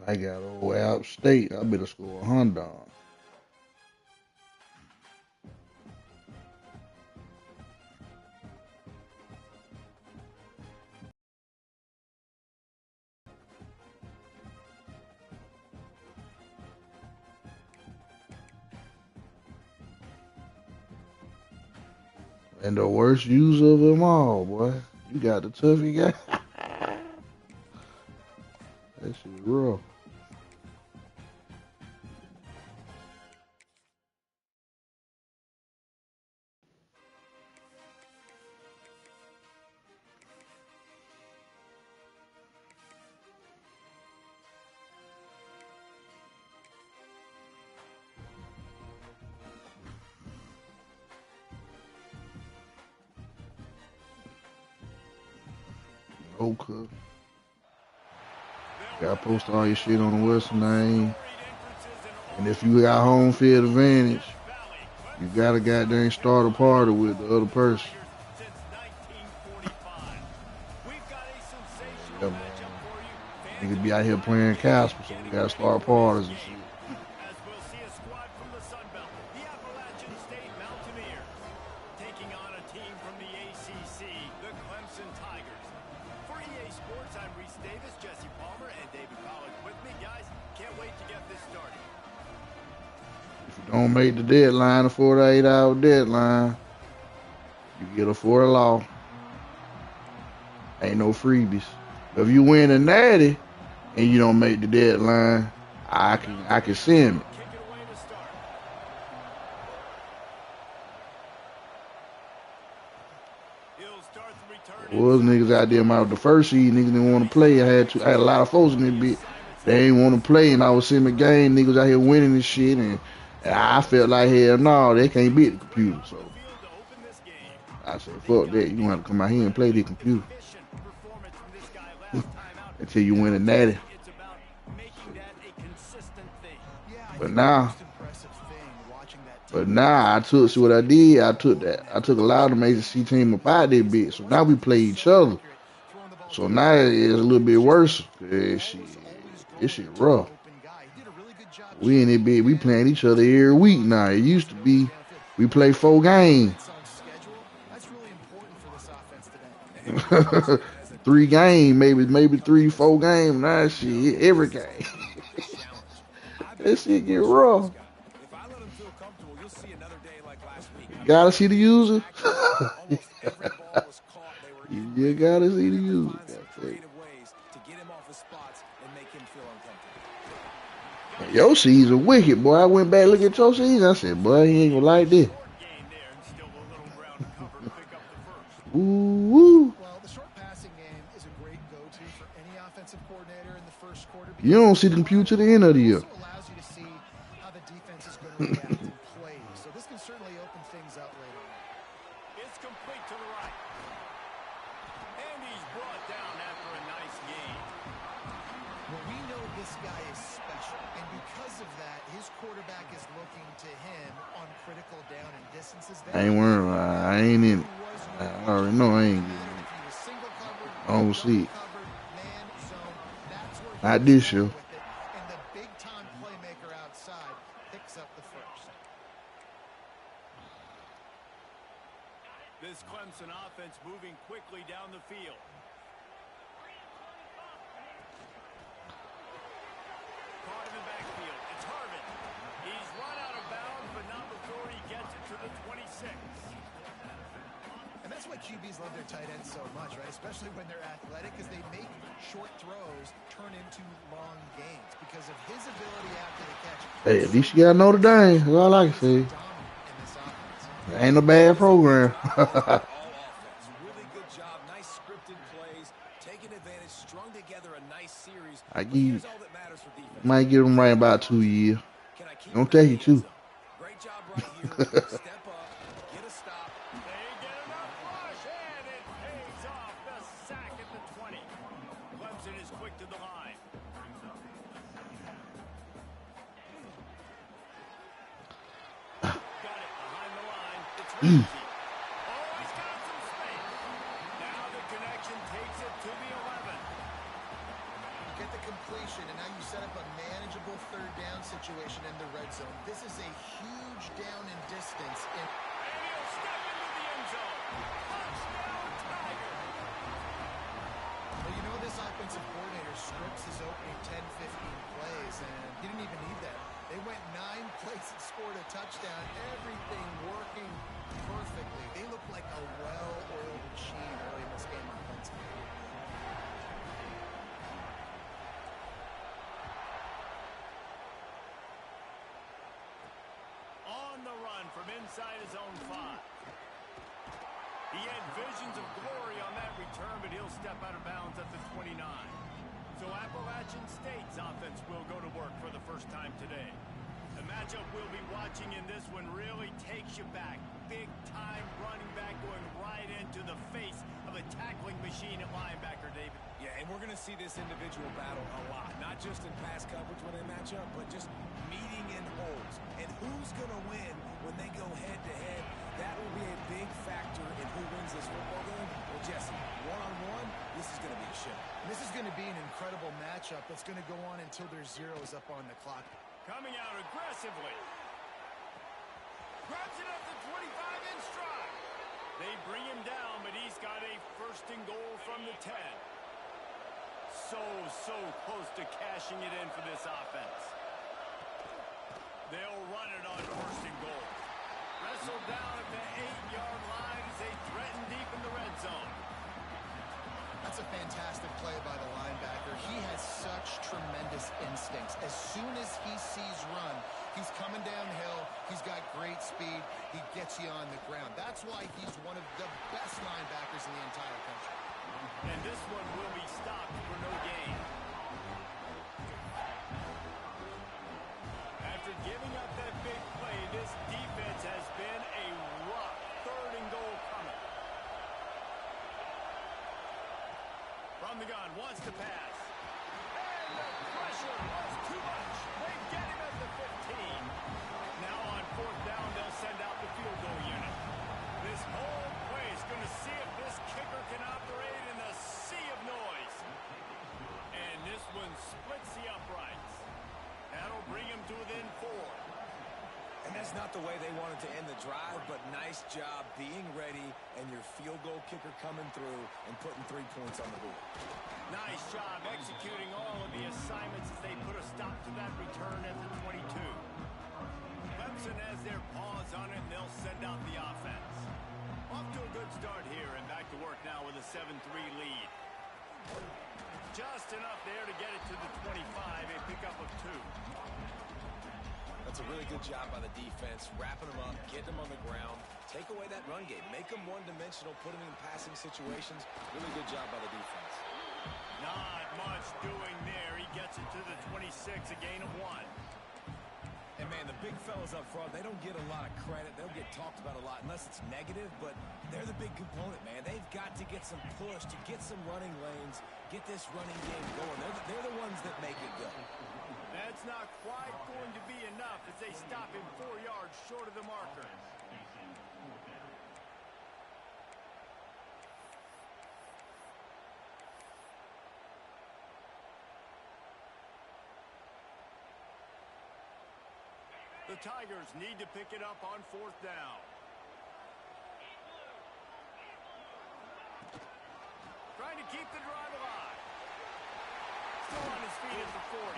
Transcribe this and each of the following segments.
I got old App State. I better score 100 on. And the worst user of them all, boy. You got the toughie guy. That shit rough. Okay. Gotta post all your shit on the Western name. And if you got home field advantage, you gotta goddamn start a party with the other person. Yeah, man. Niggas be out here playing Casper, so we gotta start parties and shit. As we'll see a squad from the Sun Belt, the Appalachian State Mountaineers, taking on a team from the ACC, the Clemson Tigers. For EA Sports, I'm Reese Davis, Jesse Palmer, and David Pollack with me. Guys, can't wait to get this started. If you don't make the deadline, the 48-hour deadline, you get a 40 law. Ain't no freebies. If you win a natty and you don't make the deadline, I can send it. Was niggas out there about the first seed, niggas didn't want to play. I had a lot of folks in this bit. They ain't want to play, and I was seeing the game. Niggas out here winning this shit, and I felt like hell no, they can't beat the computer. So I said, fuck that. You gonna have to come out here and play the computer until you win a natty. But now I took, see what I did? I took a lot of the ACC team up out that bit. So now we play each other. So now it's a little bit worse. This shit rough. We in that bit, we playing each other every week now. It used to be we play 4 games. 3 games, maybe 3, 4 games. Now shit, every game. That shit get rough. Gotta see the user. You gotta see the user. Your season wicked, boy. I went back and looked at your season. I said, boy, he ain't gonna like this. Ooh. You don't see the computer to the end of the year. So this can certainly open things up later. It's complete to the right. And he's brought down after a nice game. Well, we know this guy is special. And because of that, his quarterback is looking to him on critical down and distances. I ain't worried about it. I ain't in it. I already know I ain't getting it. I don't see it. Not this year. This Clemson offense moving quickly down the field. Caught in the backfield. It's Harvin. He's run out of bounds, but not before he gets it to the 26. And that's why QBs love their tight ends so much, right? Especially when they're athletic, because they make short throws turn into long gains because of his ability after the catch. Hey, at least you got Notre Dame. That's all I can say. Ain't a bad program. Really good job. Nice scripted plays. Taking advantage, strung together a nice series. Might give them right about 2 years. Don't take you 2. Great job right here. Step up, get a stop. They get enough rush, and it pays off the sack at the 20. Clemson is quick to the line. Got it behind the line. It's Ramsey. Oh, he's got some space. Now the connection takes it to the 11. Get the complete completion, and now you set up a manageable third down situation in the red zone. This is a huge down in distance. And he'll step into the end zone. Touchdown, Tiger. Well, you know, this offensive coordinator scripts his opening 10, 15 plays, and he didn't even need that. They went 9 plays and scored a touchdown. Everything working perfectly. They look like a well-oiled machine early in this game offensively. On the run from inside his own 5. He had visions of glory on that return, but he'll step out of bounds at the 29. So Appalachian State's offense will go to work for the first time today. The matchup we'll be watching in this one really takes you back. Big-time running back going right into the face of a tackling machine at linebacker, David. Yeah, and we're going to see this individual battle a lot. Not just in pass coverage when they match up, but just meeting in holes. And who's going to win when they go head-to-head? That will be a big factor in who wins this football game. Well, Jesse, one-on-one, this is going to be a show. This is going to be an incredible matchup that's going to go on until there's zeros up on the clock. Coming out aggressively. Grabs it at the 25-inch stride. They bring him down, but he's got a first and goal from the 10. So close to cashing it in for this offense. They'll run it on first and goal. Wrestled down at the 8-yard line as they threaten deep in the red zone. That's a fantastic play by the linebacker. He has such tremendous instincts. As soon as he sees run, he's coming downhill. He's got great speed. He gets you on the ground. That's why he's one of the best linebackers in the entire country. And this one will be stopped for no gain. After giving up that big play, this defense has been a rough third and goal coming. From the gun, wants to pass. And the pressure was too much. They get him at the 15. Now on fourth down, they'll send out the field goal unit. This whole play is going to see if this kicker can operate in the sea of noise. And this one splits the uprights. That'll bring him to within 4. And that's not the way they wanted to end the drive, but nice job being ready and your field goal kicker coming through and putting 3 points on the board. Nice job executing all of the assignments as they put a stop to that return at the 22. Clemson has their paws on it, and they'll send out the offense. Off to a good start here, and back to work now with a 7-3 lead. Just enough there to get it to the 25, a pickup of 2. That's a really good job by the defense, wrapping them up, getting them on the ground, take away that run game, make them one-dimensional, put them in passing situations. Really good job by the defense. Not much doing there. He gets it to the 26, a gain of 1. And, man, the big fellas up front, they don't get a lot of credit. They'll get talked about a lot unless it's negative, but they're the big component, man. They've got to get some push, to get some running lanes, get this running game going. They're the ones that make it go. That's not quite going to be enough as they stop him 4 yards short of the marker. The Tigers need to pick it up on fourth down. Trying to keep the drive alive. Still on his feet at the 40.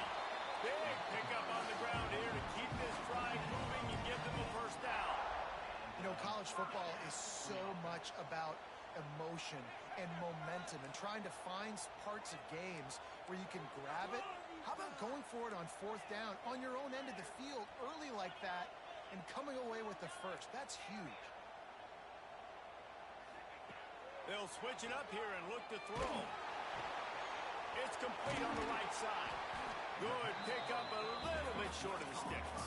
Big pickup on the ground here to keep this drive moving and give them a first down. You know, college football is so much about emotion and momentum and trying to find parts of games where you can grab it. How about going for it on fourth down on your own end of the field early like that and coming away with the first? That's huge. They'll switch it up here and look to throw. It's complete on the right side. Good pickup, a little bit short of the sticks.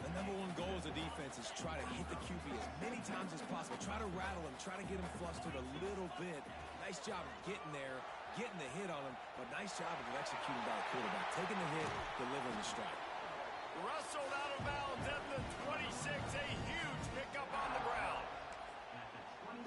The number one goal as a defense is try to hit the QB as many times as possible. Try to rattle him, try to get him flustered a little bit. Nice job of getting there, getting the hit on him, but nice job of executing by the quarterback. Taking the hit, delivering the strike. Wrestled out of bounds at the 26, a huge pickup on the ground.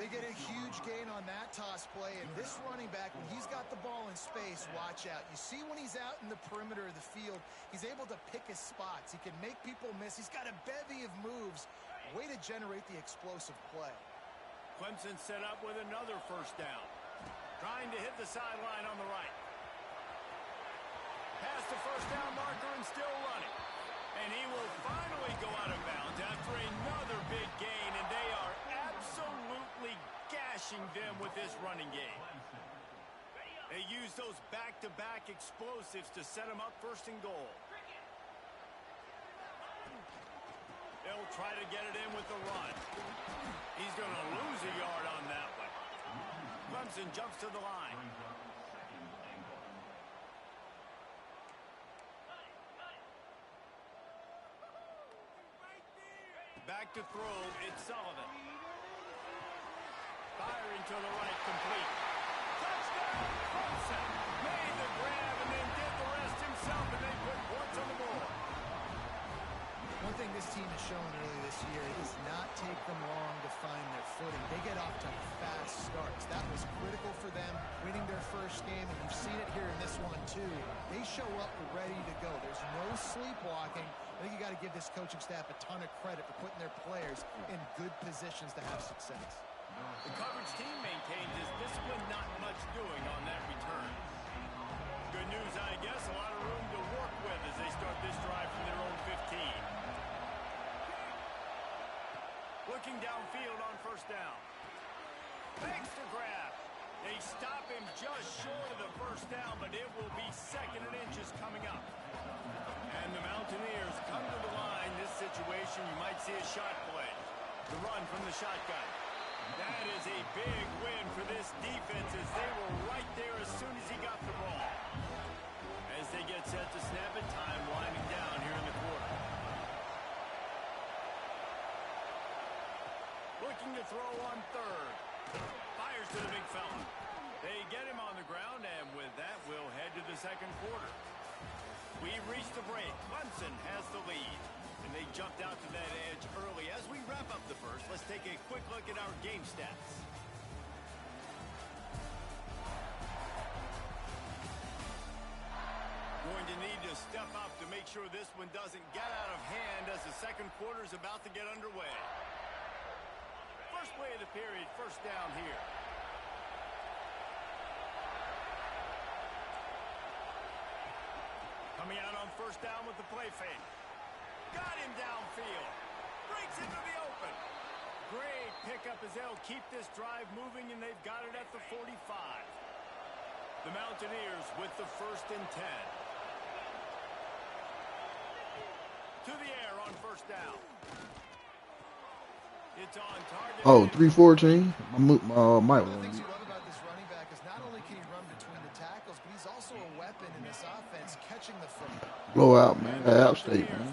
They get a huge gain on that toss play, and this running back, when he's got the ball in space, watch out. You see when he's out in the perimeter of the field, he's able to pick his spots. He can make people miss. He's got a bevy of moves. Way to generate the explosive play. Clemson set up with another first down. Trying to hit the sideline on the right. Past the first down marker and still running. And he will finally go out of bounds after another big gain, and they are absolutely gashing them with this running game. They use those back-to-back explosives to set them up first and goal. They'll try to get it in with the run. He's going to lose a yard on that one. Clemson jumps to the line. Back to throw, it's Sullivan. Firing to the right, complete. Touchdown, Clemson! Made the grab and then did the rest himself, and they put points on the board. One thing this team has shown early this year, it does not take them long to find their footing. They get off to fast starts. That was critical for them, winning their first game, and you've seen it here in this one too. They show up ready to go. There's no sleepwalking. I think you got to give this coaching staff a ton of credit for putting their players in good positions to have success. The coverage team maintains his discipline, not much doing on that return. Good news, I guess, a lot of room to work with as they start this drive from their own 15. Looking downfield on first down. Thanks to grab. They stop him just short of the first down, but it will be second and inches coming up. And the Mountaineers come to the line. This situation, you might see a shot play. The run from the shotgun. That is a big win for this defense as they were right there as soon as he got the ball. As they get set to snap it, time winding down here in the quarter. Looking to throw on third. Fires to the big fella. They get him on the ground, and with that, we'll head to the second quarter. We've reached the break. Clemson has the lead. And they jumped out to that edge early. As we wrap up the first, let's take a quick look at our game stats. Going to need to step up to make sure this one doesn't get out of hand as the second quarter is about to get underway. First play of the period, first down here. Coming out on first down with the play fake. Got him downfield. Breaks into the open. Great pickup as they'll keep this drive moving, and they've got it at the 45. The Mountaineers with the first and 10. To the air on first down. It's on target. Oh, 314. Might One of the want things to. you love about this running back is not only can he run between the tackles, but he's also a weapon in this offense, catching the football. Blowout, man. App State, man.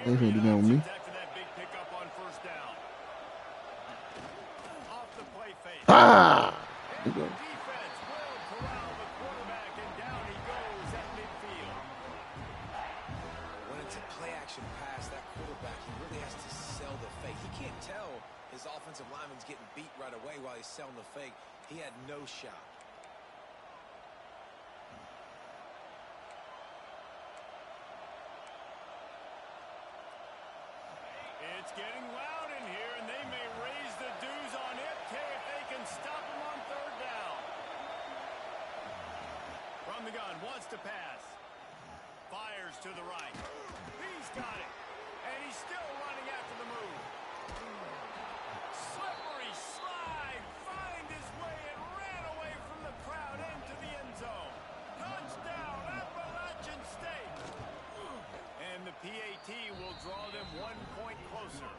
Ain't finna do nothing with me. After that big pickup on first down. Off the play fake. Ah! And the defense will corral the quarterback, and down he goes at midfield. When it's a play-action pass, that quarterback, he really has to sell the fake. He can't tell his offensive lineman's getting beat right away while he's selling the fake. He had no shot. It's getting loud in here, and they may raise the dues on Ncca if they can stop him on third down. From the gun, wants to pass. Fires to the right. He's got it. And he's still running after the move. Slippery slide. Find his way and ran away from the crowd into the end zone. Touchdown, Appalachian State. And the PAT will draw them 1 point closer.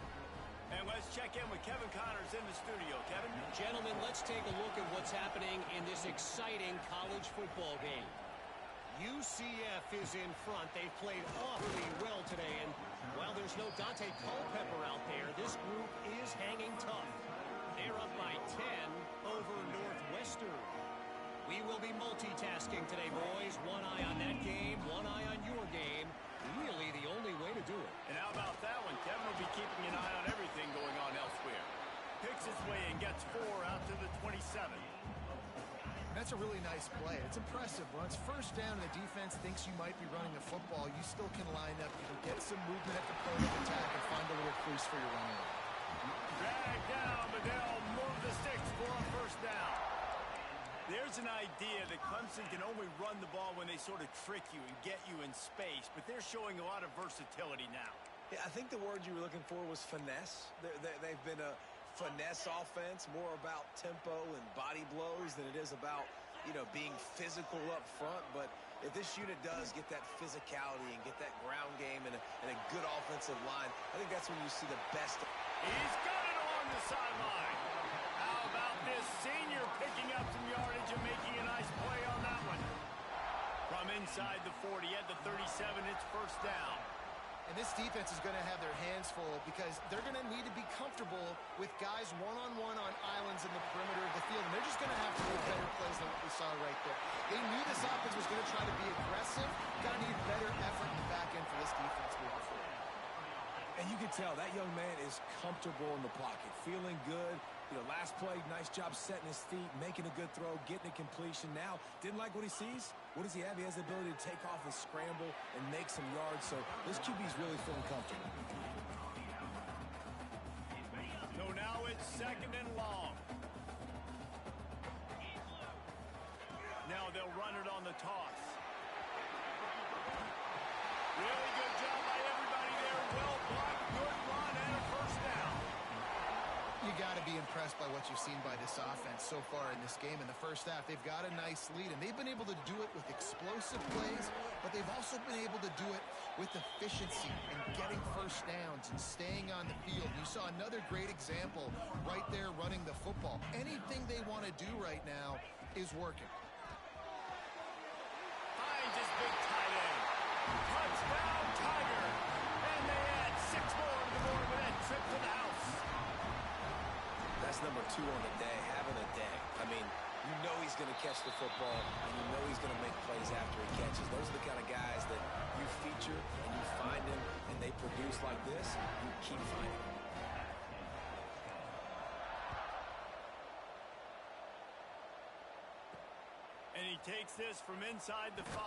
And let's check in with Kevin Connors in the studio. Kevin? Gentlemen, let's take a look at what's happening in this exciting college football game. UCF is in front. They've played awfully well today, and while there's no Dante Culpepper out there, this group is hanging tough. They're up by 10 over Northwestern. We will be multitasking today, boys. One eye on that game, one eye on your game. Really the only way to do it. And how about that one? Kevin will be keeping an eye on everything going on elsewhere. Picks his way and gets 4 out to the 27. That's a really nice play. It's impressive. When it's first down and the defense thinks you might be running the football, you still can line up. You can get some movement at the point of attack and find a little crease for your running. Drag down, but they'll move the sticks for a first down. There's an idea that Clemson can only run the ball when they sort of trick you and get you in space, but they're showing a lot of versatility now. Yeah, I think the word you were looking for was finesse. They've been a finesse offense, more about tempo and body blows than it is about, being physical up front. But if this unit does get that physicality and get that ground game and a good offensive line, I think that's when you see the best. He's got it along the sideline. How about this senior picking up some yardage and making a nice play on that one? From inside the 40 at the 37, it's first down. And this defense is going to have their hands full because they're going to need to be comfortable with guys one-on-one on islands in the perimeter of the field. And they're just going to have to make better plays than what we saw right there. They knew this offense was going to try to be aggressive. Got to need better effort in the back end for this defense moving forward. And you can tell that young man is comfortable in the pocket, feeling good. Last play, nice job setting his feet, making a good throw, getting a completion. Now, didn't like what he sees. What does he have? He has the ability to take off and scramble and make some yards. So this QB's really feeling comfortable. So now it's second and long. Now they'll run it on the toss. Really good job by everybody there. Well blocked, good run, and a first down. You got to be impressed by what you've seen by this offense so far in this game. In the first half, they've got a nice lead, and they've been able to do it with explosive plays, but they've also been able to do it with efficiency and getting first downs and staying on the field. You saw another great example right there running the football. Anything they want to do right now is working. Finds his big tight end. Touchdown, Tiger. And they add 6 more to the board with that trip to the house. That's number 2 on the day, having a day. I mean, you know he's going to catch the football, and you know he's going to make plays after he catches. Those are the kind of guys that you feature and you find them, and they produce like this, you keep finding them. And he takes this from inside the 5.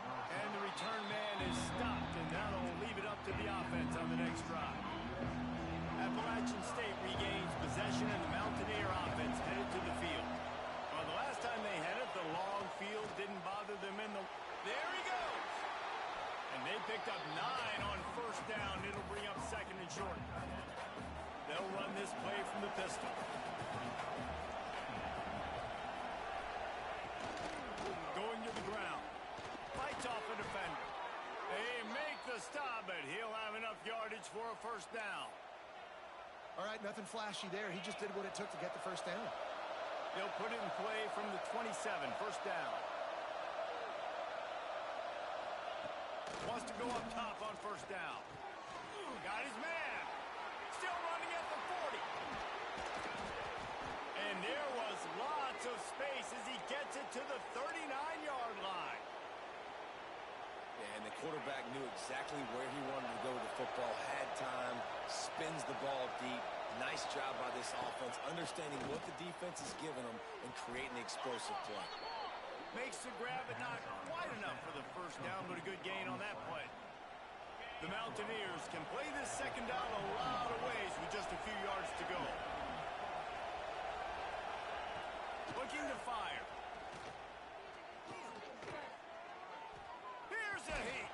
And the return man is stopped, and that'll leave it up to the offense on the next drive. Appalachian State regains possession, and the Mountaineer offense headed to the field. Well, the last time they had it, the long field didn't bother them in the... There he goes! And they picked up 9 on first down. It'll bring up second and short. They'll run this play from the pistol. Going to the ground. Fights off a defender. They make the stop, but he'll have enough yardage for a first down. All right, nothing flashy there. He just did what it took to get the first down. They'll put it in play from the 27, first down. Wants to go up top on first down. Got his man. Still running at the 40. And there was lots of space as he gets it to the 39-yard line. Yeah, and the quarterback knew exactly where he wanted to go with the football, had time, spins the ball deep. Nice job by this offense, understanding what the defense is giving them and creating the explosive play. Makes the grab, but not quite enough for the first down, but a good gain on that play. The Mountaineers can play this second down a lot of ways with just a few yards to go. Looking to fire. Here's a heat.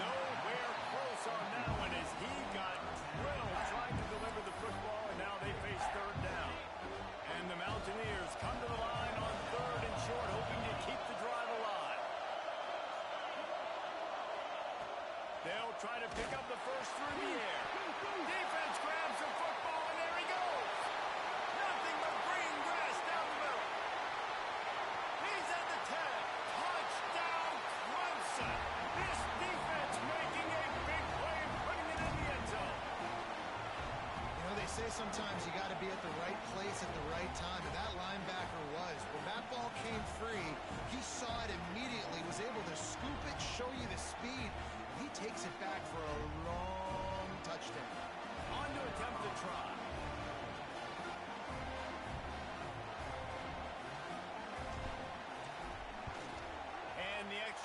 Nowhere close on that one as he got drilled trying to deliver the football, and now they face third down. And the Mountaineers come to the line on third and short, hoping to keep the drive alive. They'll try to pick up the first through the air. Defense grabs the football, and there he goes. Nothing but green grass down the middle. He's at the 10. Touchdown, Clemson. This defense making a big play and putting it in the end zone. You know, they say sometimes you got to be at the right place at the right time, and that linebacker was. When that ball came free, he saw it immediately, was able to scoop it, show you the speed. He takes it back for a long touchdown. On to attempt the try.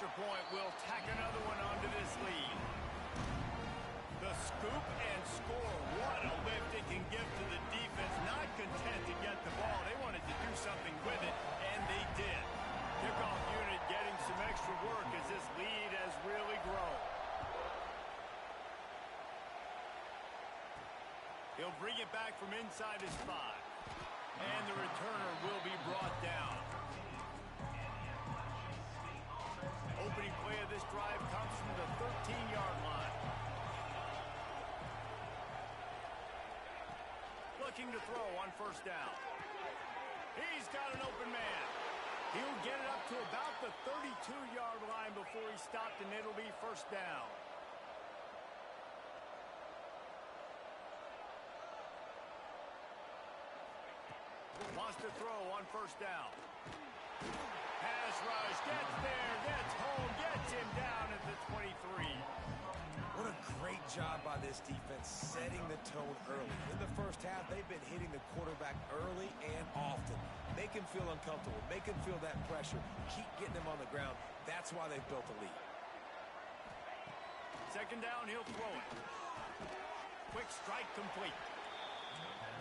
extra point will tack another one onto this lead. The scoop and score. What a lift it can give to the defense. Not content to get the ball. They wanted to do something with it, and they did. Kickoff unit getting some extra work as this lead has really grown. He'll bring it back from inside his 5. And the returner will be brought down. Opening play of this drive comes from the 13-yard line. Looking to throw on first down. He's got an open man. He'll get it up to about the 32-yard line before he's stopped, and it'll be first down. Wants to throw on first down. Pass rush, gets there, gets home, gets him down at the 23. What a great job by this defense setting the tone early. In the first half, they've been hitting the quarterback early and often. Make him feel uncomfortable. Make him feel that pressure. Keep getting him on the ground. That's why they've built a lead. Second down, he'll throw it. Quick strike complete.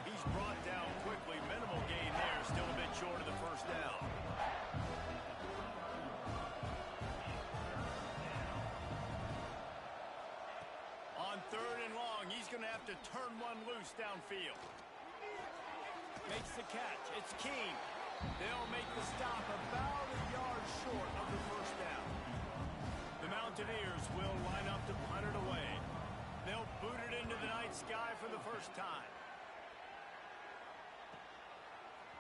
He's brought down quickly. Minimal gain there. Still a bit short of the first down. On third and long, he's going to have to turn one loose downfield. Makes the catch. It's King. They'll make the stop about a yard short of the first down. The Mountaineers will line up to punt it away. They'll boot it into the night sky for the first time.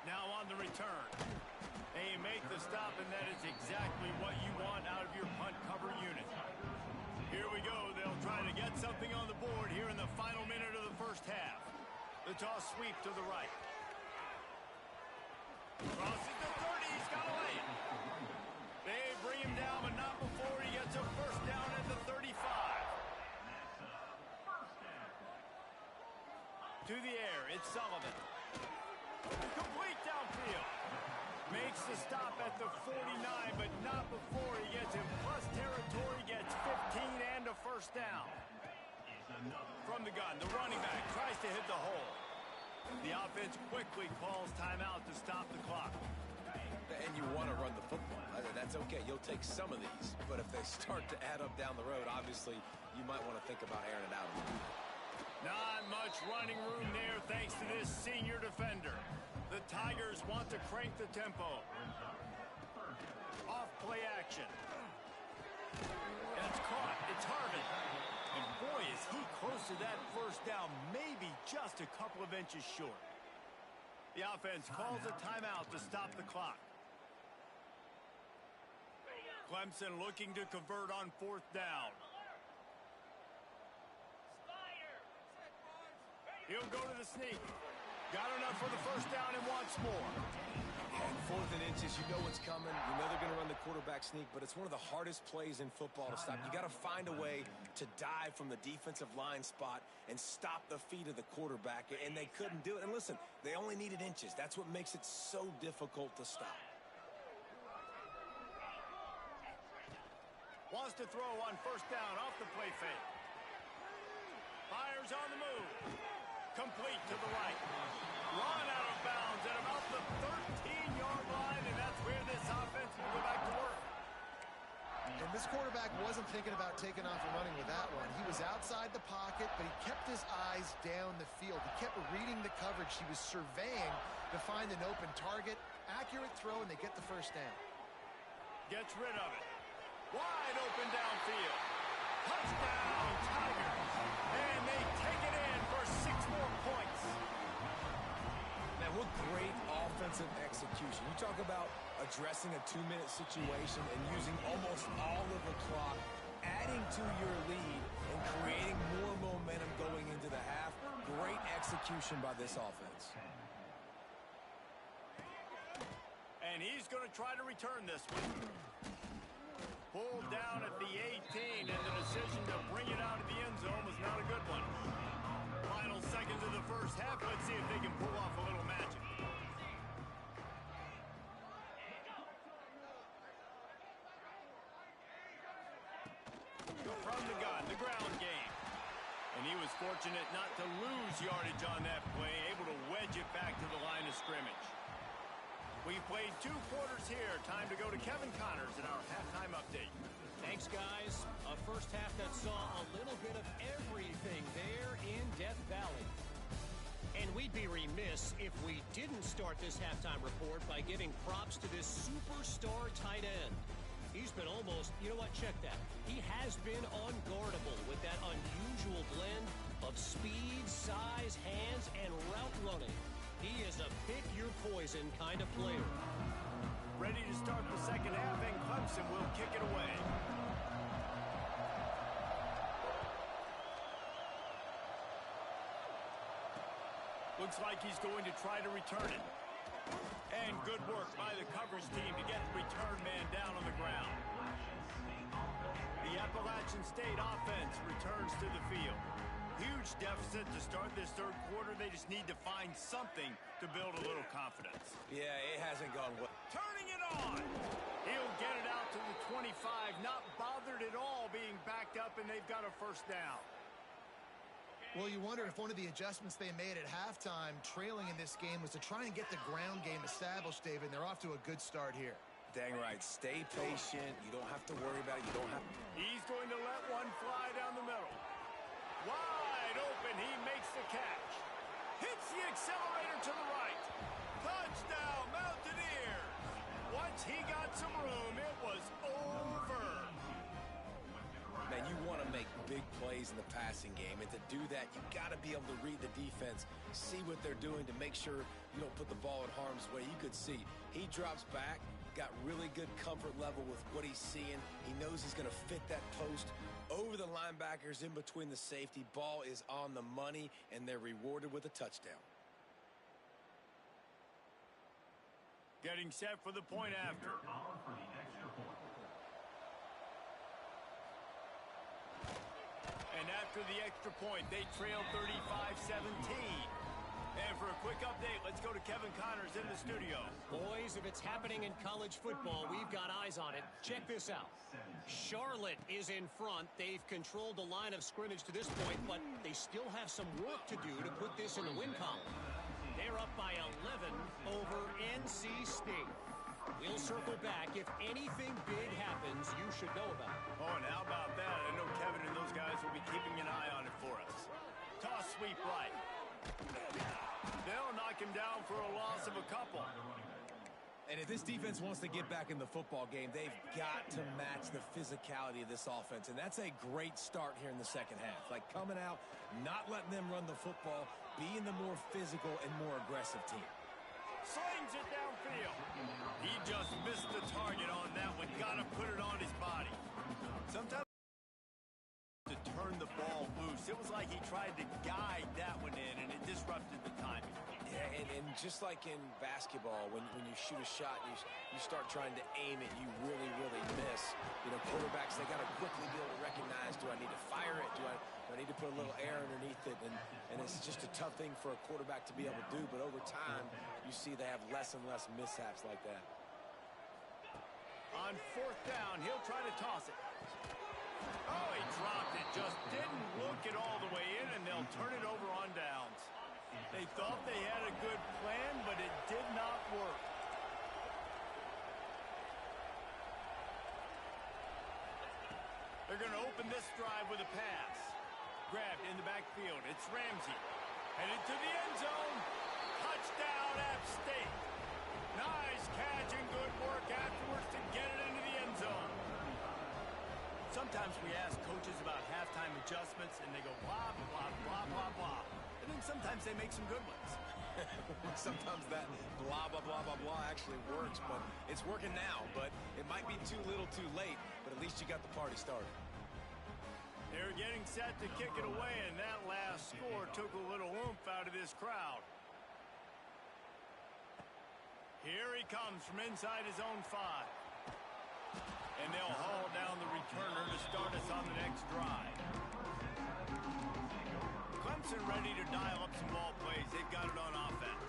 Now on the return. They make the stop, and that is exactly what you want out of your punt cover unit. Here we go. They'll try to get something on the board here in the final minute of the first half. The toss sweep to the right. Crosses the 30. He's got to lay it. They bring him down, but not before he gets a first down at the 35. To the air. It's Sullivan. Complete downfield. Makes the stop at the 49, but not before he gets in plus territory, gets 15 and a first down. From the gun, the running back tries to hit the hole. The offense quickly calls timeout to stop the clock. And you want to run the football. That's okay. You'll take some of these. But if they start to add up down the road, obviously, you might want to think about airing it out. Not much running room there thanks to this senior defender. The Tigers want to crank the tempo. Off play action. And it's caught. It's Harvin. And boy, is he close to that first down, maybe just a couple of inches short. The offense calls a timeout to stop the clock. Clemson looking to convert on fourth down. He'll go to the sneak. Got enough for the first down and wants more. And fourth and inches, you know what's coming. You know they're going to run the quarterback sneak, but it's one of the hardest plays in football to stop. You got to find a way to dive from the defensive line spot and stop the feet of the quarterback, and they couldn't do it. And listen, they only needed inches. That's what makes it so difficult to stop. Wants to throw on first down off the play fake. Fires on the move. Complete to the right. Run out of bounds at about the 13-yard line, and that's where this offense will go back to work. And this quarterback wasn't thinking about taking off and running with that one. He was outside the pocket, but he kept his eyes down the field. He kept reading the coverage. He was surveying to find an open target. Accurate throw, and they get the first down. Gets rid of it. Wide open downfield. Touchdown, Tigers. And they take it in for 6 more points. Man, what great offensive execution. You talk about addressing a 2-minute situation and using almost all of the clock, adding to your lead, and creating more momentum going into the half. Great execution by this offense. And he's going to try to return this one. Pulled down at the 18, and the decision to bring it out of the end zone was not a good one. Final seconds of the first half. Let's see if they can pull off a little magic. from the gun, the ground game. And he was fortunate not to lose yardage on that play, able to wedge it back to the line of scrimmage. We've played 2 quarters here. Time to go to Kevin Connors in our halftime update. Thanks, guys. A first half that saw a little bit of everything there in Death Valley. And we'd be remiss if we didn't start this halftime report by giving props to this superstar tight end. He's been almost, you know what, check that. He has been unguardable with that unusual blend of speed, size, hands, and route running. He is a pick-your-poison kind of player. Ready to start the second half, and Clemson will kick it away. Looks like he's going to try to return it. And good work by the coverage team to get the return man down on the ground. The Appalachian State offense returns to the field. Huge deficit to start this third quarter. They just need to find something to build a little confidence. Yeah, it hasn't gone well. Turning it on. He'll get it out to the 25. Not bothered at all being backed up, and they've got a first down. Well, you wonder if one of the adjustments they made at halftime, trailing in this game, was to try and get the ground game established, David. And they're off to a good start here. Dang right. Stay patient. You don't have to worry about it. You don't have to. He's going to let one fly down the middle. Wide open. He makes the catch. Hits the accelerator to the right. Touchdown, Mountaineers. Once he got some room, it was over. Man, you want to make big plays in the passing game, and to do that, you got to be able to read the defense, see what they're doing to make sure you don't put the ball in harm's way. You could see he drops back, got really good comfort level with what he's seeing. He knows he's going to fit that post over the linebackers in between the safety. Ball is on the money, and they're rewarded with a touchdown. Getting set for the point after. And after the extra point, they trail 35-17. And for a quick update, let's go to Kevin Connors in the studio. Boys, if it's happening in college football, we've got eyes on it. Check this out. Charlotte is in front. They've controlled the line of scrimmage to this point, but they still have some work to do to put this in the win column. They're up by 11 over NC State. We'll circle back. If anything big happens, you should know about it. Oh, and how about that? I know Kevin and those guys will be keeping an eye on it for us. Toss sweep right. They'll knock him down for a loss of a couple. And if this defense wants to get back in the football game, they've got to match the physicality of this offense. And that's a great start here in the second half. Like coming out, not letting them run the football, being the more physical and more aggressive team. Slings it downfield. He just missed the target on that one. Got to put it on his body. Sometimes to turn the ball loose. It was like he tried to guide that one in, and it disrupted the timing. Yeah, and just like in basketball, when you shoot a shot, you start trying to aim it, you really, really miss. You know, quarterbacks, they got to quickly be able to recognize, do I need to fire it? Do I need to put a little air underneath it? And it's just a tough thing for a quarterback to be able to do. But over time, you see they have less and less mishaps like that. On fourth down, he'll try to toss it. Oh, he dropped it. Just didn't look it all the way in, and they'll turn it over on downs. They thought they had a good plan, but it did not work. They're going to open this drive with a pass. Grabbed in the backfield. It's Ramsey. Headed to the end zone. Touchdown, App State. Nice catch and good work afterwards to get it into the end zone. Sometimes we ask coaches about halftime adjustments, and they go blah, blah, blah, blah, blah. And then sometimes they make some good ones. Sometimes that blah, blah, blah, blah, blah actually works, but it's working now. But it might be too little too late, but at least you got the party started. They're getting set to kick it away, and that last score took a little oomph out of this crowd. Here he comes from inside his own 5. And they'll haul down the returner to start us on the next drive. Clemson ready to dial up some ball plays. They've got it on offense.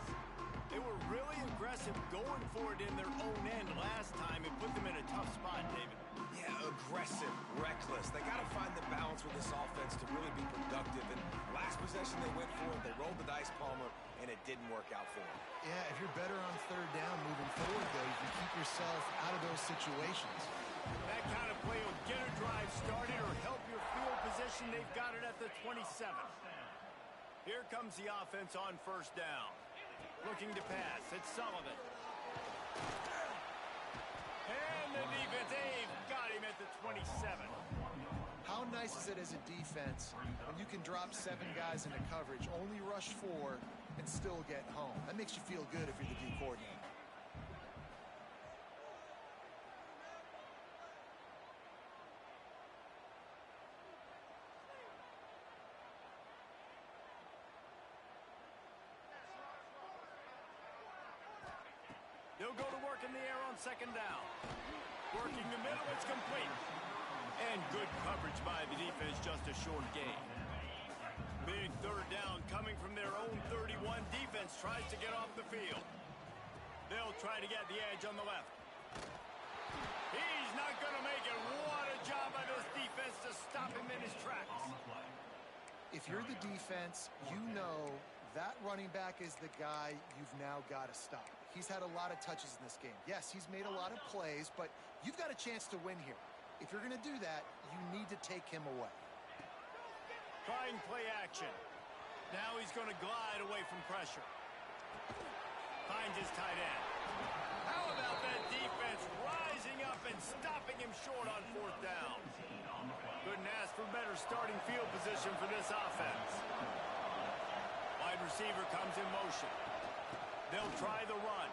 They were really aggressive going for it in their own end last time and put them in a tough spot, David. Yeah, aggressive. aggressive, reckless. They got to find the balance with this offense to really be productive. And last possession they went for it, they rolled the dice, Palmer, and it didn't work out for them. Yeah, if you're better on third down moving forward, though, you can keep yourself out of those situations. That kind of play will get a drive started or help your field position. They've got it at the 27. Here comes the offense on first down. Looking to pass. It's Sullivan. And the defense, they've got him at the 27. How nice is it as a defense when you can drop 7 guys into coverage, only rush 4, and still get home? That makes you feel good if you're the D coordinator. They'll go to work in the air on second down. Working the middle, it's complete. And good coverage by the defense, just a short gain. Big third down coming from their own 31. Defense tries to get off the field. They'll try to get the edge on the left. He's not going to make it. What a job by this defense to stop him in his tracks. If you're the defense, you know that running back is the guy you've now got to stop. He's had a lot of touches in this game. Yes, he's made a lot of plays, but you've got a chance to win here. If you're going to do that, you need to take him away. Trying play action. Now he's going to glide away from pressure. Finds his tight end. How about that defense rising up and stopping him short on fourth down? Couldn't ask for better starting field position for this offense. Wide receiver comes in motion. They'll try the run.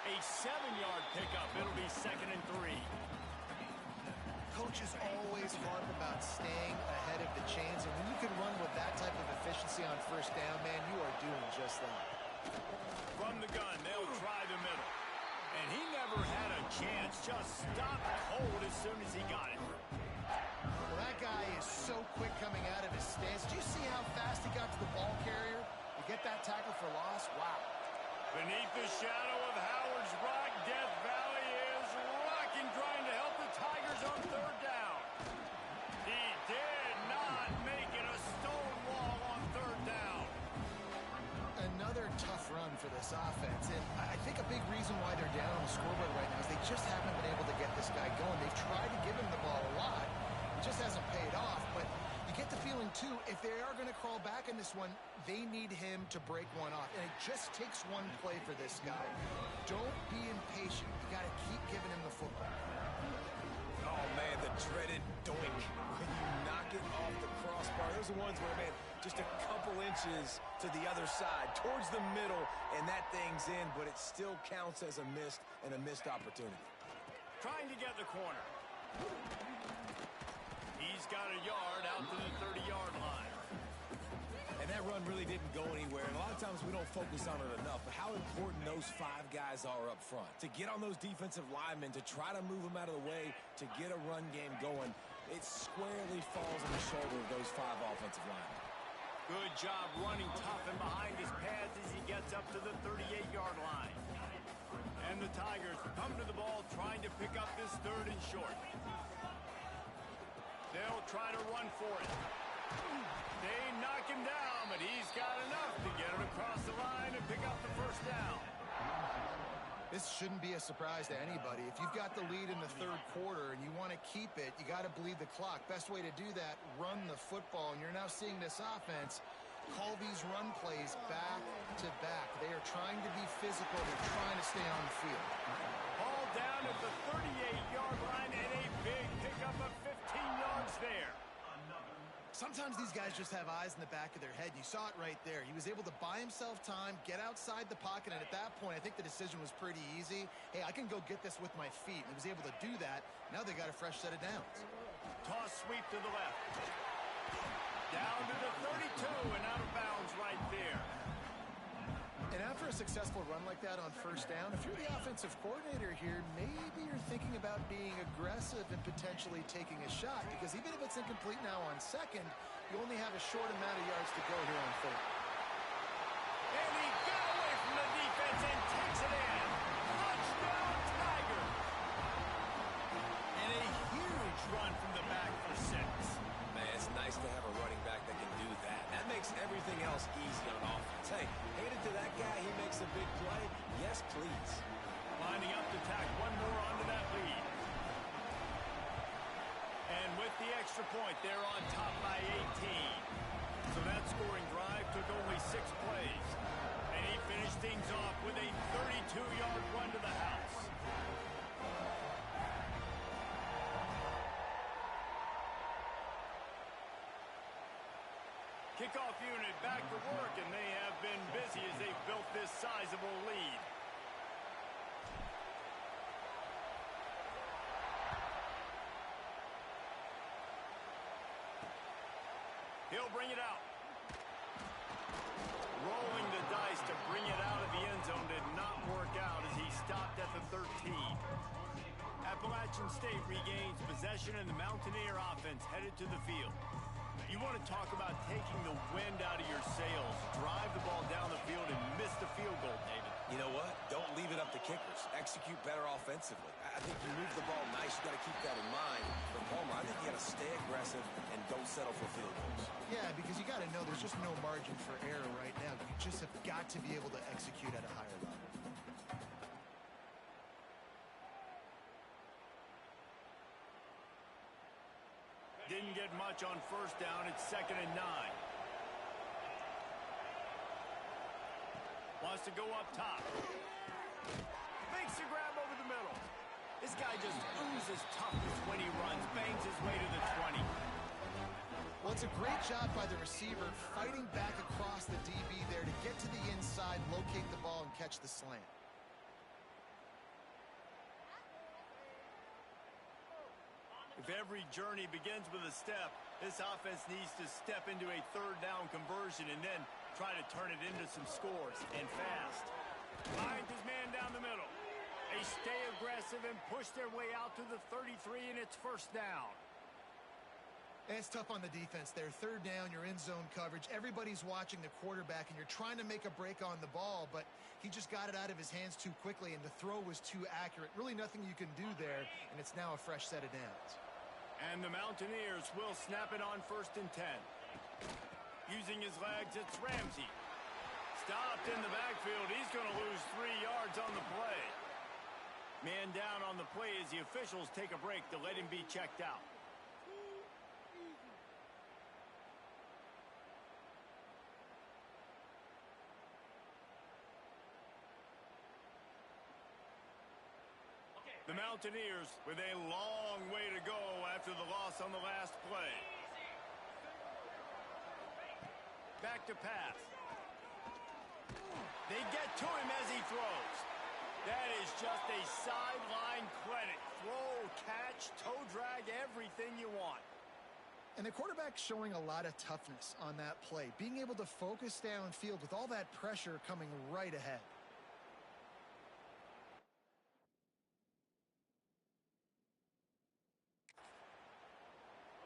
A 7-yard pickup. It'll be 2nd and 3. Coaches always harp about staying ahead of the chains, and when you can run with that type of efficiency on first down, man, you are doing just that. From the gun, they'll try the middle. And he never had a chance. Just stopped cold as soon as he got it. Well, that guy is so quick coming out of his stance. Did you see how fast he got to the ball carrier? To get that tackle for loss? Wow. Beneath the shadow of Howard's Rock, Death Valley is rocking, trying to help the Tigers on third down. He did not make it a stone wall on third down. Another tough run for this offense, and I think a big reason why they're down on the scoreboard right now is they just haven't been able to get this guy going. They've tried to give him the ball a lot. It just hasn't paid off, but you get the feeling, too, if they are going to crawl back in this one, they need him to break one off, and it just takes one play for this guy. Don't be impatient. You got to keep giving him the football. Oh, man, the dreaded doink. When you knock it off the crossbar, those are ones where, man, just a couple inches to the other side, towards the middle, and that thing's in, but it still counts as a missed opportunity. Trying to get the corner. He's got a yard out to the 30-yard line. And that run really didn't go anywhere. And a lot of times we don't focus on it enough. But how important those 5 guys are up front. To get on those defensive linemen, to try to move them out of the way, to get a run game going, it squarely falls on the shoulder of those 5 offensive linemen. Good job running tough and behind his pads as he gets up to the 38-yard line. And the Tigers come to the ball trying to pick up this 3rd and short. They'll try to run for it. They knock him down, but he's got enough to get it across the line and pick up the first down. This shouldn't be a surprise to anybody. If you've got the lead in the 3rd quarter and you want to keep it, you got to bleed the clock. Best way to do that, run the football. And you're now seeing this offense call these run plays back to back. They are trying to be physical. They're trying to stay on the field. Ball down at the 38-yard line and a big pickup of 15 yards there. Sometimes these guys just have eyes in the back of their head. You saw it right there. He was able to buy himself time, get outside the pocket, and at that point, I think the decision was pretty easy. Hey, I can go get this with my feet. And he was able to do that. Now they got a fresh set of downs. Toss sweep to the left. Down to the 32 and out of bounds right there. And after a successful run like that on first down, if you're the offensive coordinator here, maybe you're thinking about being aggressive and potentially taking a shot, because even if it's incomplete now on second, you only have a short amount of yards to go here on third. And he got away from the defense and takes it in. Touchdown, Tiger. extra point. They're on top by 18. So that scoring drive took only 6 plays. And he finished things off with a 32-yard run to the house. Kickoff unit back to work, and they have been busy as they've built this sizable lead. He'll bring it out. Rolling the dice to bring it out of the end zone did not work out as he stopped at the 13. Appalachian State regains possession, and the Mountaineer offense headed to the field. You want to talk about taking the wind out of your sails. Drive the ball down the field and miss the field goal, David. You know what? Don't leave it up to kickers. Execute better offensively. I think you move the ball nice. You got to keep that in mind. But Palmer, I think you got to stay aggressive and don't settle for field goals. Yeah, because you got to know there's just no margin for error right now. You just have got to be able to execute at a higher level. Didn't get much on first down. It's 2nd and 9. Wants to go up top. Makes a grab over the middle. This guy just oozes toughness when he runs. Bangs his way to the 20. Well, it's a great job by the receiver fighting back across the DB there to get to the inside, locate the ball, and catch the slant. If every journey begins with a step, this offense needs to step into a 3rd down conversion and then try to turn it into some scores, and fast. Finds his man down the middle. They stay aggressive and push their way out to the 33, and it's 1st down. And it's tough on the defense there. 3rd down, you're in zone coverage. Everybody's watching the quarterback, and you're trying to make a break on the ball, but he just got it out of his hands too quickly, and the throw was too accurate. Really nothing you can do there, and it's now a fresh set of downs. And the Mountaineers will snap it on 1st and 10. Using his legs, it's Ramsey. Stopped in the backfield. He's going to lose 3 yards on the play. Man down on the play as the officials take a break to let him be checked out. The Mountaineers with a long way to go after the loss on the last play. Back to pass. They get to him as he throws. That is just a sideline credit. Throw, catch, toe drag, everything you want. And the quarterback's showing a lot of toughness on that play, being able to focus downfield with all that pressure coming right ahead.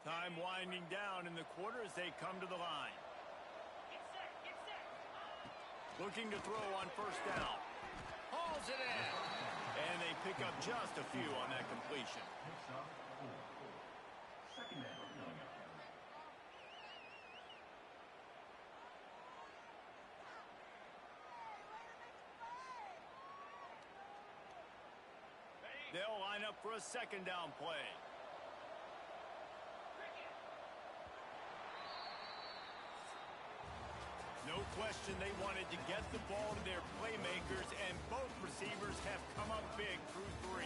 Time winding down in the quarter as they come to the line. Looking to throw on 1st down. Hauls it in. And they pick up just a few on that completion. They'll line up for a 2nd down play. No question they wanted to get the ball to their playmakers, and both receivers have come up big through 3.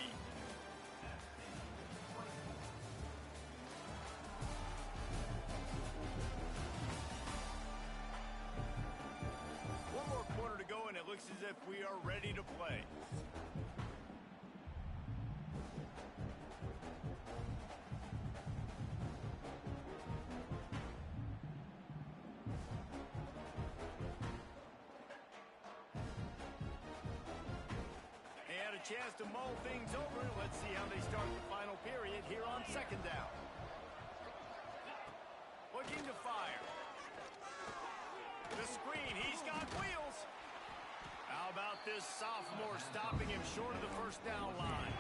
One more quarter to go, and it looks as if we are ready to play. Chance to mull things over. Let's see how they start the final period here on 2nd down. Looking to fire. The screen, he's got wheels. How about this sophomore stopping him short of the 1st down line?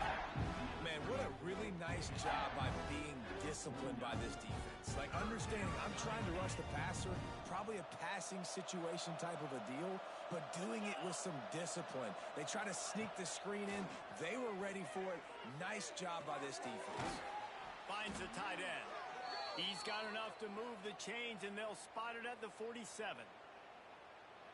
Man, what a really nice job by being disciplined by this defense. Like, understanding I'm trying to rush the passer, probably a passing situation type of a deal, but doing it with some discipline. They try to sneak the screen in. They were ready for it. Nice job by this defense. Finds the tight end. He's got enough to move the chains, and they'll spot it at the 47.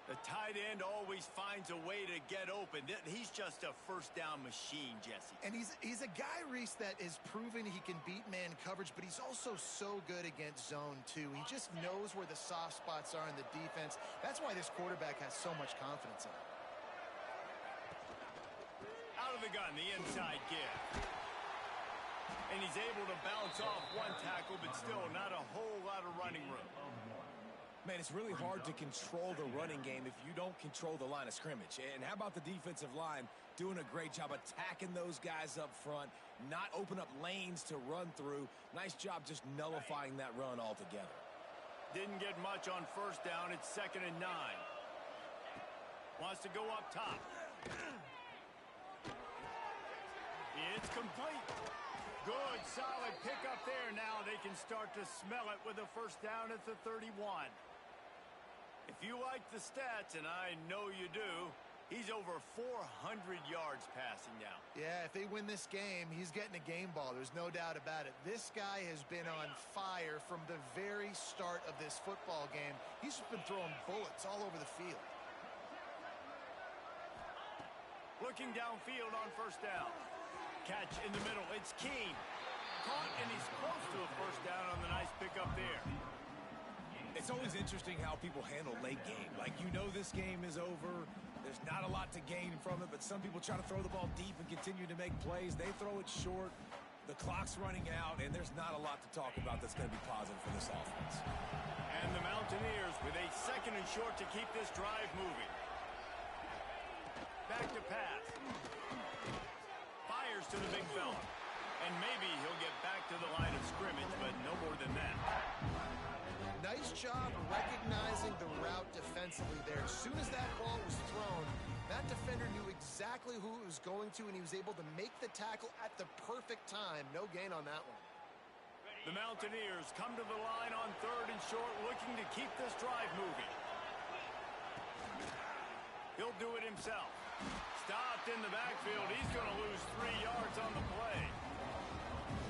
The tight end always finds a way to get open. He's just a first down machine, Jesse. And he's a guy, Reese, that is proven he can beat man coverage, but he's also so good against zone, too. He just knows where the soft spots are in the defense. That's why this quarterback has so much confidence in him. Out of the gun, the inside give. And he's able to bounce off one tackle, but still not a whole lot of running room. Man, it's really hard to control the running game if you don't control the line of scrimmage. And how about the defensive line doing a great job attacking those guys up front, not open up lanes to run through. Nice job just nullifying that run altogether. Didn't get much on first down. It's 2nd and 9. Wants to go up top. It's complete. Good, solid pickup there. Now they can start to smell it with a first down at the 31. If you like the stats, and I know you do, he's over 400 yards passing now. Yeah, if they win this game, he's getting a game ball. There's no doubt about it. This guy has been on fire from the very start of this football game. He's just been throwing bullets all over the field. Looking downfield on first down. Catch in the middle. It's Keene. Caught, and he's close to a first down on the nice pickup there. It's always interesting how people handle late game. Like, you know this game is over. There's not a lot to gain from it, but some people try to throw the ball deep and continue to make plays. They throw it short. The clock's running out, and there's not a lot to talk about that's going to be positive for this offense. And the Mountaineers with a 2nd and short to keep this drive moving. Back to pass. Fires to the big fella. And maybe he'll get back to the line of scrimmage, but no more than that. Nice job recognizing the route defensively there. As soon as that ball was thrown, that defender knew exactly who it was going to, and he was able to make the tackle at the perfect time. No gain on that one. The Mountaineers come to the line on 3rd and short, looking to keep this drive moving. He'll do it himself. Stopped in the backfield. He's going to lose 3 yards on the play.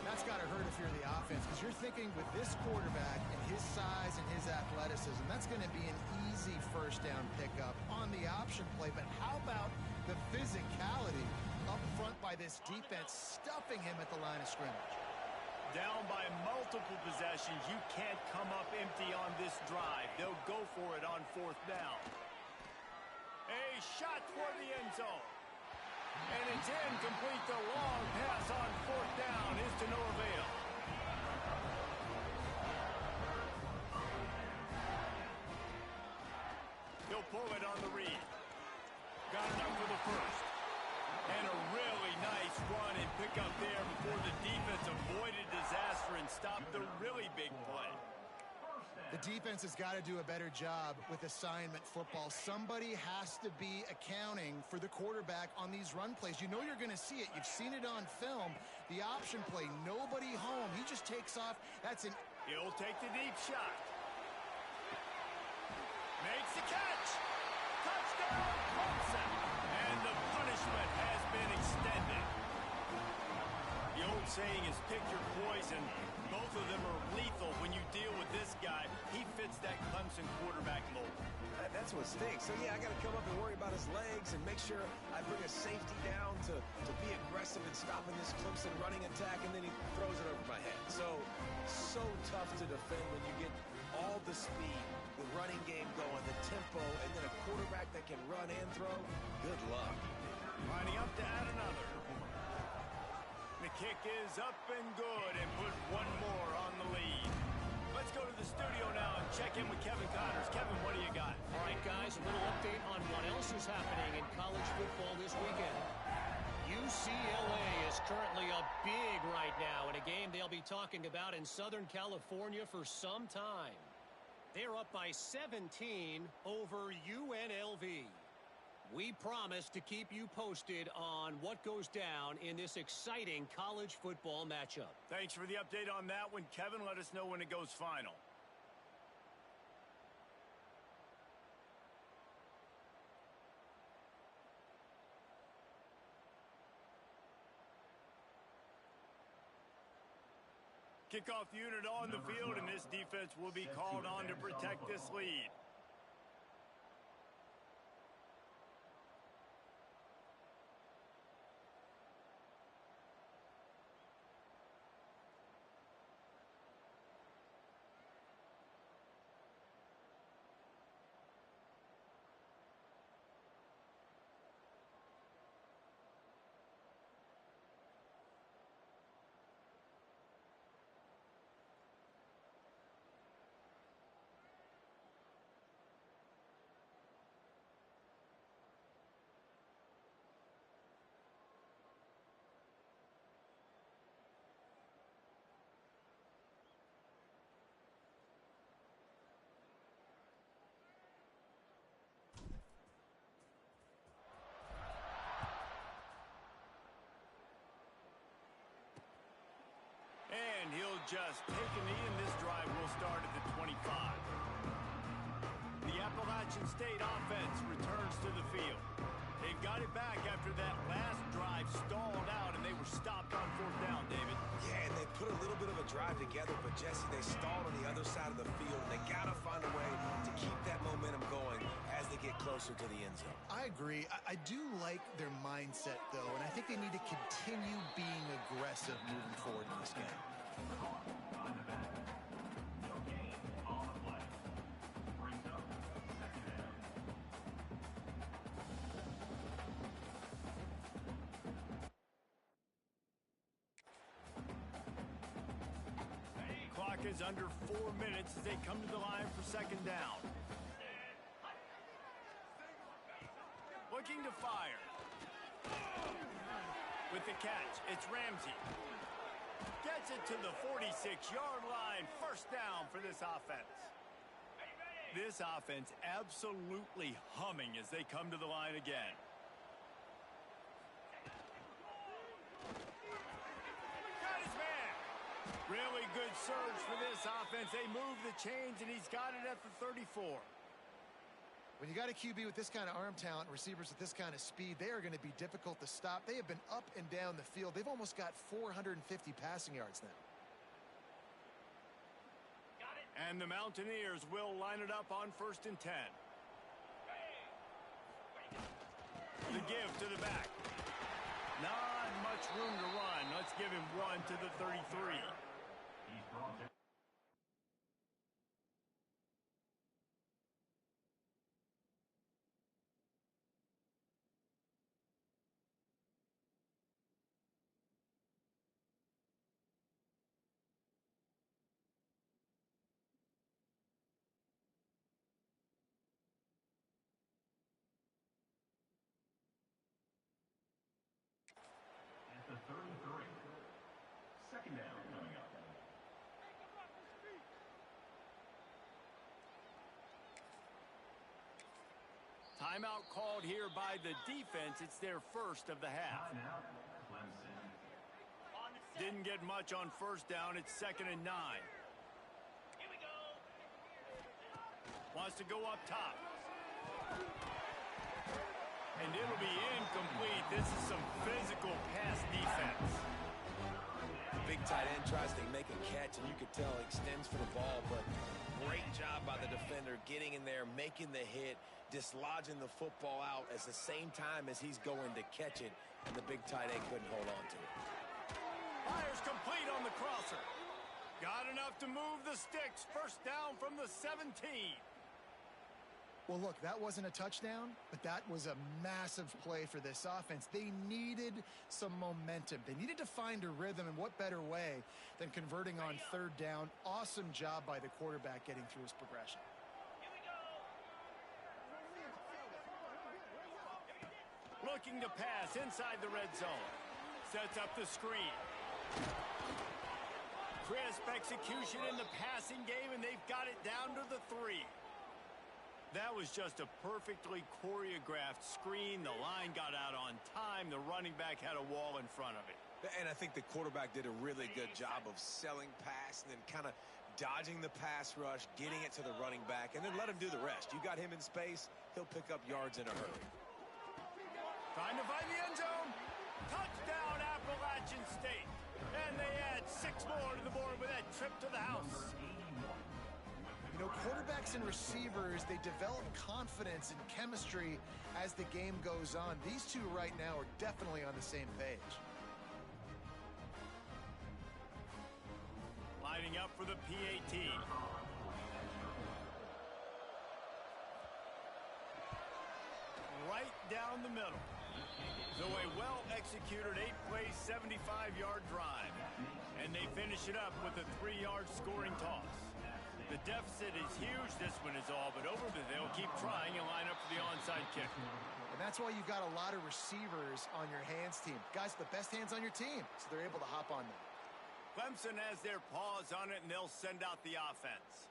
That's got to hurt if you're the offense, because you're thinking with this quarterback and his size and his athleticism, that's going to be an easy first down pickup on the option play. But how about the physicality up front by this defense, stuffing him at the line of scrimmage? Down by multiple possessions. You can't come up empty on this drive. They'll go for it on 4th down. A shot toward the end zone. And it's incomplete. The long pass on 4th down is to no avail. He'll pull it on the read. Got enough for the first. And a really nice run and pick up there before the defense avoided disaster and stopped the really big play. The defense has got to do a better job with assignment football. Somebody has to be accounting for the quarterback on these run plays. You know you're going to see it. You've seen it on film. The option play, nobody home. He just takes off. That's an... He'll take the deep shot. Makes the catch. Touchdown, Clemson. And the punishment has been extended. The old saying is pick your poison. Both of them are lethal when you deal with this guy. He fits that Clemson quarterback mold. That's what stinks. So, yeah, I got to come up and worry about his legs and make sure I bring a safety down to be aggressive in stopping this Clemson running attack, and then he throws it over my head. So tough to defend when you get all the speed, the running game going, the tempo, and then a quarterback that can run and throw. Good luck. Lining up to add another. The kick is up and good, and put one more on the lead. Let's go to the studio now and check in with Kevin Connors. Kevin, what do you got? All right, guys, a little update on what else is happening in college football this weekend. UCLA is currently up big right now in a game they'll be talking about in Southern California for some time. They're up by 17 over UNLV. We promise to keep you posted on what goes down in this exciting college football matchup. Thanks for the update on that one, Kevin. Let us know when it goes final. Kickoff unit on the field, and this defense will be called on to protect this lead. And he'll just take a knee, and this drive will start at the 25. The Appalachian State offense returns to the field. They've got it back after that last drive stalled out, and they were stopped on 4th down, David. Yeah, and they put a little bit of a drive together, but Jesse, they stalled on the other side of the field, and they got to find a way to keep that momentum going as they get closer to the end zone. I agree. I do like their mindset, though, and I think they need to continue being aggressive moving forward in this game. Clock is under 4 minutes as they come to the line for 2nd down. Looking to fire. With the catch, it's Ramsey. Gets it to the 46-yard line. 1st down for this offense. This offense absolutely humming as they come to the line again. Got his man. Really good surge for this offense. They move the chains, and he's got it at the 34. When you got a QB with this kind of arm talent, receivers with this kind of speed, they are going to be difficult to stop. They have been up and down the field. They've almost got 450 passing yards now. And the Mountaineers will line it up on 1st and 10. The give to the back. Not much room to run. Let's give him one to the 33. At the 33. 2nd down coming up. Timeout called here by the defense. It's their first of the half. Timeout, Clemson. Didn't get much on 1st down. It's 2nd and 9. Here we go. Wants to go up top. And it'll be incomplete. This is some physical pass defense. The big tight end tries to make a catch, and you could tell he extends for the ball, but great job by the defender getting in there, making the hit, dislodging the football out at the same time as he's going to catch it, and the big tight end couldn't hold on to it. Fires complete on the crosser. Got enough to move the sticks. 1st down from the 17. Well, look, that wasn't a touchdown, but that was a massive play for this offense. They needed some momentum. They needed to find a rhythm, and what better way than converting on 3rd down. Awesome job by the quarterback getting through his progression. Here we go. Looking to pass inside the red zone. Sets up the screen. Crisp execution in the passing game, and they've got it down to the 3. That was just a perfectly choreographed screen. The line got out on time. The running back had a wall in front of it. And I think the quarterback did a really good job of selling pass and then kind of dodging the pass rush, getting it to the running back, and then let him do the rest. You got him in space, he'll pick up yards in a hurry. Trying to find the end zone. Touchdown, Appalachian State. And they add 6 more to the board with that trip to the house. You know, quarterbacks and receivers, they develop confidence and chemistry as the game goes on. These two right now are definitely on the same page. Lining up for the PAT. Right down the middle. So a well-executed 8-play, 75-yard drive. And they finish it up with a 3-yard scoring toss. The deficit is huge, this one is all, but over there they'll keep trying and line up for the onside kick. And that's why you've got a lot of receivers on your hands team. Guys, the best hands on your team, so they're able to hop on them. Clemson has their paws on it, and they'll send out the offense.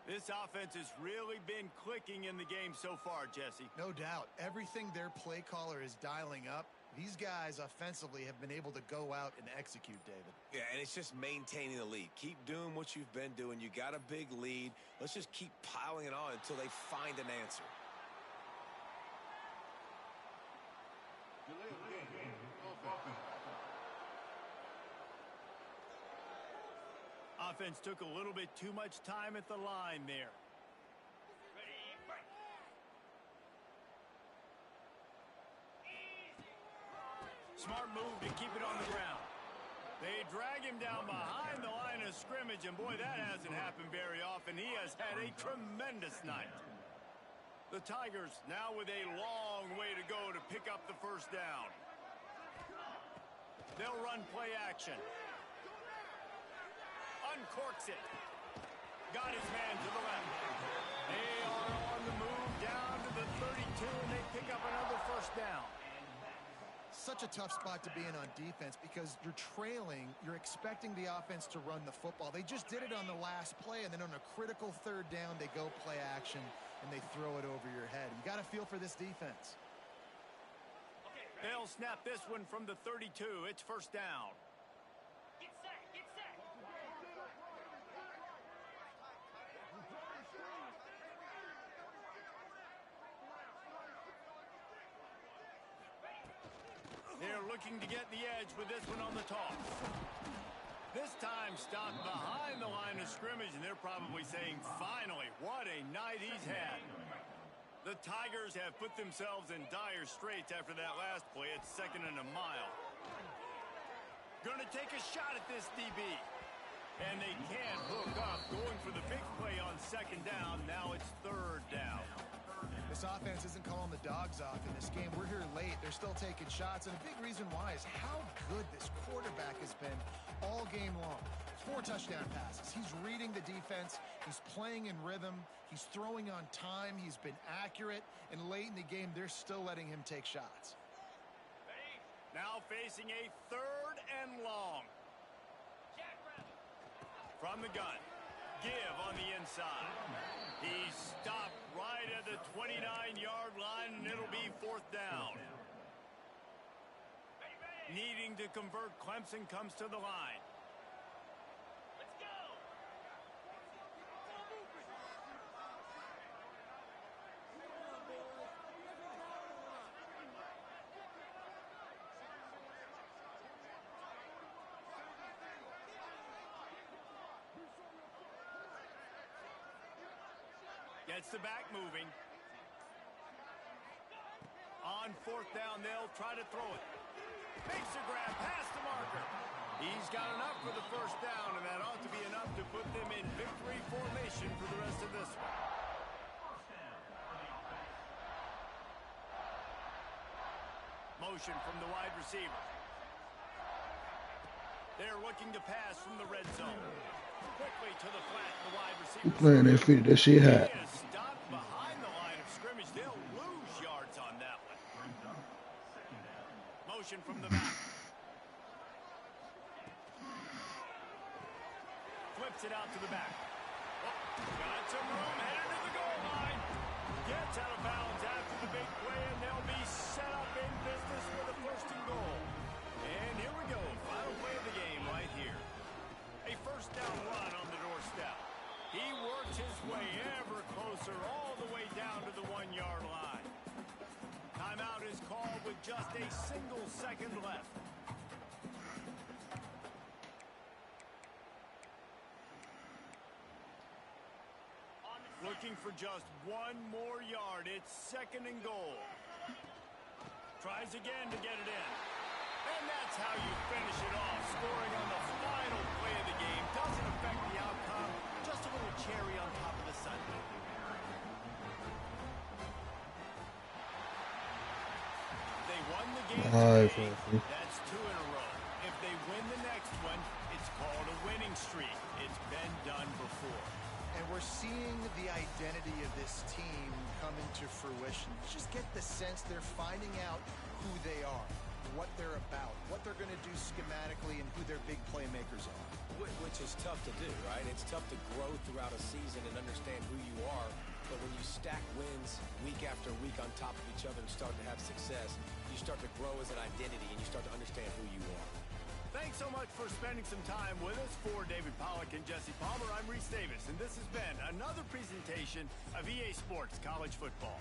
This offense has really been clicking in the game so far, Jesse. No doubt. Everything their play caller is dialing up, these guys offensively have been able to go out and execute, David. Yeah, and it's just maintaining the lead. Keep doing what you've been doing. You got a big lead. Let's just keep piling it on until they find an answer. Offense took a little bit too much time at the line there. Smart move to keep it on the ground. They drag him down behind the line of scrimmage, and boy, that hasn't happened very often. He has had a tremendous night. The Tigers now with a long way to go to pick up the first down. They'll run play action. Uncorks it. Got his man to the left. They are on the move down to the 32, and they pick up another first down. Such a tough spot to be in on defense because you're trailing, you're expecting the offense to run the football. They just did it on the last play, and then on a critical third down, they go play action, and they throw it over your head. You got to feel for this defense. They'll snap this one from the 32. It's first down. Get set, get set. They're looking to get the edge with this one on the toss. This time stopped behind the line of scrimmage, and they're probably saying, finally, what a night he's had. The Tigers have put themselves in dire straits after that last play. It's 2nd and a mile. Gonna take a shot at this DB. And they can't hook up. Going for the big play on 2nd down. Now it's 3rd down. This offense isn't calling the dogs off in this game. We're here late. They're still taking shots, and a big reason why is how good this quarterback has been all game long. 4 touchdown passes. He's reading the defense. He's playing in rhythm. He's throwing on time. He's been accurate, and late in the game, they're still letting him take shots. Now facing a 3rd and long. From the gun. Give on the inside. He's stopped right at the 29-yard line, and it'll be 4th down. Needing to convert, Clemson comes to the line. Let's go. Gets the back moving. On 4th down, they'll try to throw it. Makes a grab past the marker. He's got enough for the first down, and that ought to be enough to put them in victory formation for the rest of this one. Motion from the wide receiver. They're looking to pass from the red zone. Quickly to the flat, the wide receiver. Playing that fit, that shit hot. He is stopped behind the line of scrimmage. They'll lose yards on that one. Motion from the back. Flips it out to the back. Oh, got some room, headed to the goal line. Gets out of bounds after the big play, and they'll be set up in business for the 1st and goal. And here we go, final play of the game right here. A 1st down run on the doorstep. He works his way ever closer all the way down to the 1-yard line. Timeout is called with just a single second left. looking for just one more yard. It's 2nd and goal. Tries again to get it in. And that's how you finish it off. Scoring on the final play of the game doesn't affect the outcome. Just a little cherry on top of the sundae. They won the game today. That's 2 in a row. If they win the next one, it's called a winning streak. It's been done before. And we're seeing the identity of this team come into fruition. You just get the sense they're finding out who they are, what they're about, what they're going to do schematically, and who their big playmakers are. Which is tough to do, right? It's tough to grow throughout a season and understand who you are. But when you stack wins week after week on top of each other and start to have success, you start to grow as an identity and you start to understand who you are. Thanks so much for spending some time with us. For David Pollack and Jesse Palmer, I'm Reese Davis, and this has been another presentation of EA Sports College Football.